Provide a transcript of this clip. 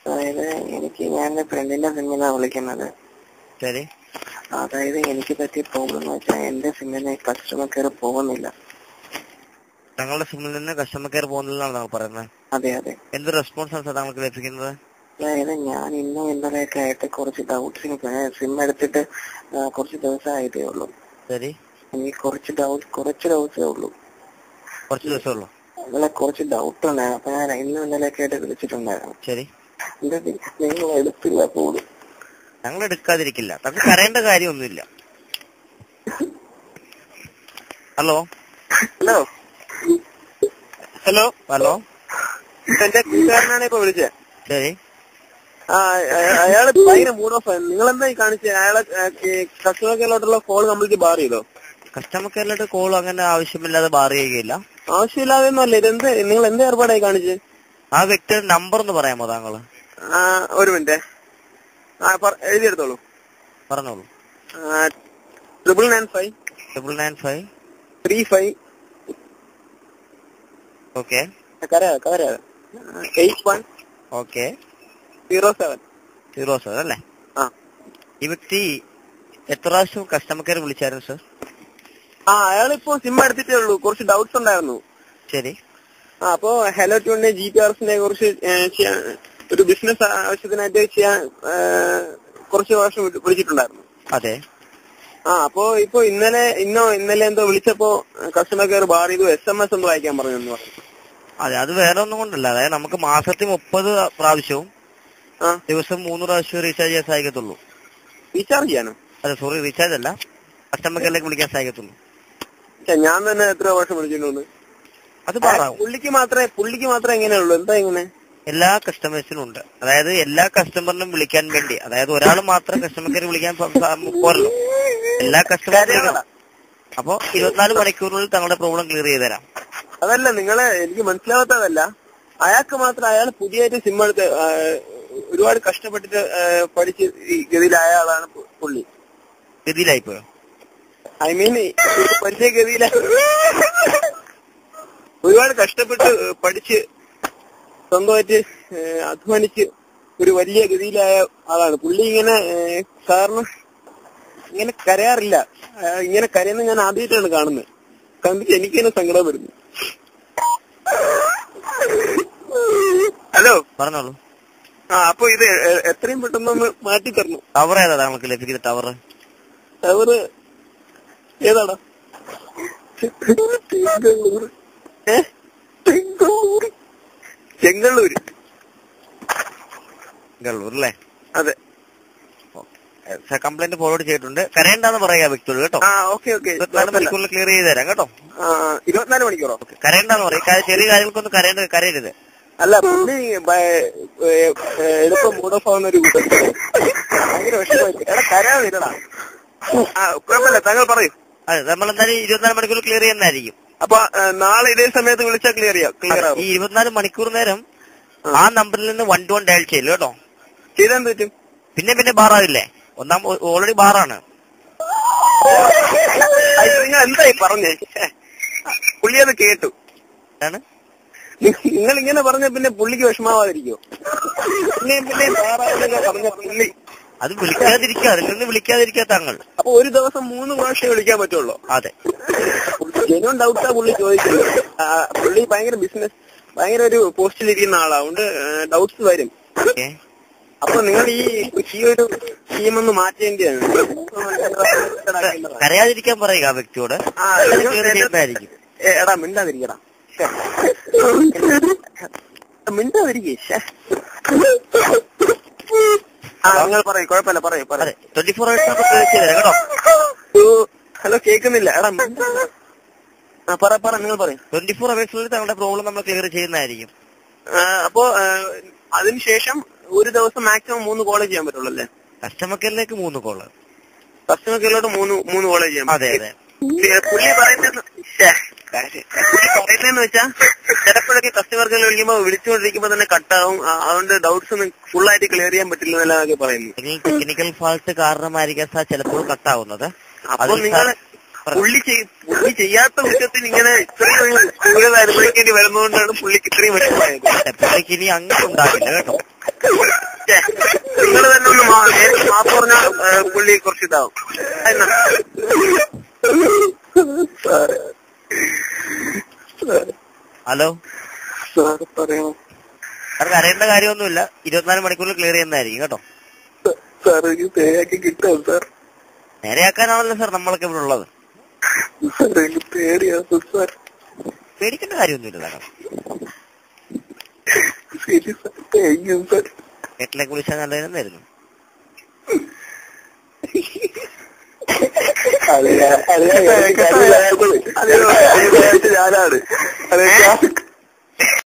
അതായത് ഞാൻ എന്റെ ഫ്രണ്ടിന്റെ സിമ്മിലാണ് വിളിക്കുന്നത്. ശരി. അതായത് എനിക്ക് പറ്റിയ പ്രോബ്ലം എന്ന് വെച്ചാൽ എന്റെ സിമ്മിന് കസ്റ്റമർ കെയർ പോകുന്നില്ല. താങ്കളുടെ സിമ്മിൽ നിന്ന് കസ്റ്റമർ കെയർ പോകുന്നില്ലെന്നാണ് താങ്കൾ പറയുന്നത്? അതെ അതെ. എന്ത് റെസ്പോൺസ് ആണ് താങ്കൾക്ക് ലഭിക്കുന്നത്? അതായത് ഞാൻ ഇന്നും ഇന്നലെയൊക്കെ ആയിട്ട് കുറച്ച് ഡൗട്ട്സിന് സിം എടുത്തിട്ട് കുറച്ച് ദിവസമായിട്ടേ ഉള്ളൂ. ശരി. എനിക്ക് കുറച്ച് ദിവസമേ ഉള്ളൂ. കുറച്ച് ദിവസമേ ഉള്ളൂ? അങ്ങനെ കുറച്ച് ഡൗട്ട് ഉണ്ടായിരുന്നു. അപ്പൊ ഞാൻ ഇന്നും ഇന്നലെയൊക്കെ ആയിട്ട് വിളിച്ചിട്ടുണ്ടായിരുന്നു. ശരി. നിങ്ങൾ എടുത്തില്ല പോലും. ഞങ്ങൾ എടുക്കാതിരിക്കില്ല. താങ്കൾ കരയേണ്ട കാര്യമൊന്നുമില്ല. ഹലോ ഹലോ ഹലോ ഹലോ എന്റെ കൂട്ടുകാരനാണ് ഇപ്പൊ വിളിച്ചത്. ശരി. അയാള് ഭയങ്കര മൂഡ് ഓഫ് ആണ്. നിങ്ങൾ എന്തായി കാണിച്ചത്? അയാളെ കസ്റ്റമർ കെയറിലോട്ടുള്ള കോൾ കംപ്ലീറ്റ് ബാർ ചെയ്തോ? കസ്റ്റമർ കെയറിലോട്ട് കോൾ അങ്ങനെ ആവശ്യമില്ലാതെ ബാർ ചെയ്യുകയില്ല. ആവശ്യമില്ലാതെ ഒന്നുമല്ല. നിങ്ങൾ എന്ത് ഏർപ്പാടായി കാണിച്ചത്? ആ വ്യക്തിയുടെ നമ്പർ ഒന്ന് പറയാമോ താങ്കള്? ഒരു മിനിറ്റ് എഴുതിയെടുത്തോളൂ. പറഞ്ഞോളൂ. 995 35 ഓക്കെ 81 ഓക്കെ 07 അല്ലേ? ഈ വ്യക്തി എത്ര പ്രാവശ്യം കസ്റ്റമർ കെയർ വിളിച്ചായിരുന്നു സർ? അയാളിപ്പോ സിം എടുത്തിട്ടേ ഉള്ളൂ. കുറച്ച് ഡൗട്ട്സ് ഉണ്ടായിരുന്നു. ശരി. അപ്പോ ഹലോ ട്യൂണിന്റെ GPRSനെ കുറിച്ച് ഒരു ബിസിനസ് ആവശ്യത്തിനായിട്ട് ചെയ്യാൻ കുറച്ച് വർഷം വിളിച്ചിട്ടുണ്ടായിരുന്നു. അതെ. അപ്പോ ഇന്നലെ എന്തോ വിളിച്ചപ്പോ കസ്റ്റമർ കെയർ ബാർ ചെയ്തു. SMS ഒന്ന് വായിക്കാൻ പറഞ്ഞു. അതെ, അത് വേറെ ഒന്നും കൊണ്ടല്ല. അതായത് നമുക്ക് മാസത്തിൽ 30 പ്രാവശ്യവും ദിവസം 3 പ്രാവശ്യം റീചാർജ് ചെയ്യാൻ സാധിക്കത്തുള്ളൂ. റീചാർജ് ചെയ്യാനോ? അതെ, സോറി, റീചാർജ് അല്ല, കസ്റ്റമർ കെയറിലേക്ക് വിളിക്കാൻ സാധിക്കത്തുള്ളൂ. ഞാൻ തന്നെ എത്ര വർഷം വിളിച്ചിട്ടുണ്ട്. അത് പുള്ളിക്ക് മാത്രമേ എങ്ങനെയുള്ളൂ? എന്താ ഇങ്ങനെ? എല്ലാ കസ്റ്റമേഴ്സിനും ഉണ്ട്. അതായത് എല്ലാ കസ്റ്റമറിനും വിളിക്കാൻ വേണ്ടി, അതായത് ഒരാൾ മാത്രം കസ്റ്റമർ കെയർ വിളിക്കാൻ പോരല്ലോ, എല്ലാ കസ്റ്റമറും. അപ്പൊ 24 മണിക്കൂറിനുള്ളിൽ തങ്ങളുടെ പ്രോബ്ലം ക്ലിയർ ചെയ്ത് തരാം. അതല്ല, എനിക്ക് മനസ്സിലാവാത്തതല്ല. അയാൾ പുതിയായിട്ട് സിം എടുത്ത് ഒരുപാട് കഷ്ടപ്പെട്ടിട്ട് പഠിച്ച് ഈ ഗതിയിലായ ആളാണ് പുള്ളി. ഗതിയിലായിപ്പോയോ? ഐ മീൻ പരിചയ ഗതിയിലായി. ഒരുപാട് കഷ്ടപ്പെട്ട് പഠിച്ച് സ്വന്തമായിട്ട് അധ്വാനിച്ച് ഒരു വലിയ ഗതിയിലായ ആളാണ് പുള്ളി. സാറിന് ഇങ്ങനെ കരയാറില്ല. ഇങ്ങനെ കരയുന്ന ഞാൻ ആദ്യമായിട്ടാണ് കാണുന്നത്. കണ്ടിട്ട് എനിക്കിങ്ങനെ സങ്കടം വരുന്നു. ഹലോ, പറഞ്ഞോളൂ. അപ്പൊ ഇത് എത്രയും പെട്ടെന്നൊന്ന് മാറ്റി തരണം. ടവർ ഏതാ നമുക്ക് ലഭിക്കുന്ന? ടവർ ഏതാടാ? ചെങ്ങള്ളൂര് അല്ലേ? അതെ. കംപ്ലൈന്റ് ഫോർവേഡ് ചെയ്തിട്ടുണ്ട്. കരയണ്ടെന്ന് പറയാ വ്യക്തിയോട് കേട്ടോ. 24 മണിക്കൂറിൽ ക്ലിയർ ചെയ്ത് തരാം കേട്ടോ. 24 മണിക്കൂറോ? കരയണ്ടെന്ന് പറയും. ചെറിയ കാര്യങ്ങൾക്കൊന്നും കരയരുത്. അല്ല, പുള്ളി എളുപ്പം മൂഡ് ഓഫ് ആവുന്ന ഒരു കൂട്ടം. ഭയങ്കര വിഷമമായിട്ട്. കരയാതിരടാ. കുഴപ്പമില്ല, താങ്കൾ പറയൂ. അതെ, നമ്മളെന്തായാലും 24 മണിക്കൂർ ക്ലിയർ ചെയ്യുന്നതായിരിക്കും. അപ്പൊ നാളെ ഇതേ സമയത്ത് വിളിച്ചാൽ ക്ലിയർ ആവും. ഈ 24 മണിക്കൂർ നേരം ആ നമ്പറിൽ നിന്ന് 121 ഡയൽ ചെയ്യില്ല കേട്ടോ. ചെയ്താൻ പറ്റും. പിന്നെ ബാറാവില്ലേ? ഓൾറെഡി ബാറാണ്. നിങ്ങൾ എന്തായി പറഞ്ഞേ? പുള്ളി അത് കേട്ടു. നിങ്ങൾ ഇങ്ങനെ പറഞ്ഞ പിന്നെ പുള്ളിക്ക് വിഷമാവാതിരിക്കോ? പിന്നെ ബാറാവില്ല പറഞ്ഞ പുള്ളി അത് വിളിക്കാതിരിക്കുക. അതിൽ നിന്ന് വിളിക്കാതിരിക്കുക താങ്കൾ. അപ്പൊ ഒരു ദിവസം 3 പ്രാവശ്യം വിളിക്കാൻ പറ്റുള്ളൂ? അതെ. ജെന്യൂൻ ഡൗട്ടാ പുള്ളി ചോദിക്കുന്നത്. പുള്ളി ഭയങ്കര ഒരു പോസ്റ്റിലിരിക്കുന്ന ആളാ. അതുകൊണ്ട് ഡൗട്ട്സ് വരും. അപ്പൊ നിങ്ങൾ ഈ ഒരു സ്കീമൊന്ന് മാറ്റേണ്ടിയാണ്. കരയാതിരിക്കാൻ പറയുക ആ വ്യക്തിയോട്. എടാ മിണ്ടാതിരിക്കടാ. മിണ്ടാതിരിക്കേ. നിങ്ങൾ പറയൂ, കുഴപ്പമില്ല, പറയൂ. 24 hours കേട്ടോ. ഹലോ, കേൾക്കുന്നില്ല. എടാ പറ, നിങ്ങൾ പറയും. 24 hours തങ്ങളുടെ പ്രോബ്ലം നമ്മൾ ക്ലിയർ ചെയ്യുന്നതായിരിക്കും. അപ്പോ അതിനുശേഷം ഒരു ദിവസം മാക്സിമം 3 കോള് ചെയ്യാൻ പറ്റുള്ളൂ അല്ലേ? കസ്റ്റമർ കെയറിലേക്ക് 3 കോള്. കസ്റ്റമർ കെയറിലോട്ട് 3 കോള് ചെയ്യാം. അതെ. പുള്ളി പറയുന്നതെന്ന് വെച്ചാൽ ചിലപ്പോഴൊക്കെ കസ്റ്റമർ കെയർ വിളിക്കുമ്പോ വിളിച്ചുകൊണ്ടിരിക്കുമ്പോ തന്നെ കട്ടാവും. അതുകൊണ്ട് ഡൗട്ട്സ് ഒന്നും ഫുള്ളായിട്ട് ക്ലിയർ ചെയ്യാൻ പറ്റില്ല എന്നൊക്കെ പറയുന്നു. ടെക്നിക്കൽ ഫാൾട്ട് കാരണമായിരിക്കാം ചിലപ്പോൾ കട്ടാവുന്നത്. അപ്പൊ നിങ്ങൾ പുള്ളി ചെയ്യാത്ത കുറ്റത്തിന് ഇങ്ങനെ ഇത്രയും അനുഭവിക്കേണ്ടി വരുന്നതുകൊണ്ടാണ് പുള്ളിക്ക് ഇത്രയും വിഷമമായത്. പുള്ളിക്ക് ഇനി അങ്ങനെ ഉണ്ടാകില്ല കേട്ടോ. മാപ്പ് പറഞ്ഞാൽ പുള്ളി കുറച്ച് ഇതാവും. ഹലോ സാർ പറയണം. സാർക്ക് അറിയേണ്ട കാര്യമൊന്നുമില്ല, 24 മണിക്കൂറിൽ ക്ലിയർ ചെയ്യുന്നതായിരിക്കും കേട്ടോ. സാർ എനിക്ക് പേയാക്കി കിട്ടാം സാർ. നേരെയാക്കാനാണല്ലോ സാർ നമ്മളൊക്കെ ഇവിടെ ഉള്ളത്. സാർ എനിക്ക് പേടിയാണ് സാർ. പേടിക്കേണ്ട കാര്യമൊന്നുമില്ല സാർ. ശരി സാർ, താങ്ക് യു സാർ. വീട്ടിലേക്ക് വിളിച്ചാൽ നല്ലതെന്നായിരുന്നു. ഞാനാണ്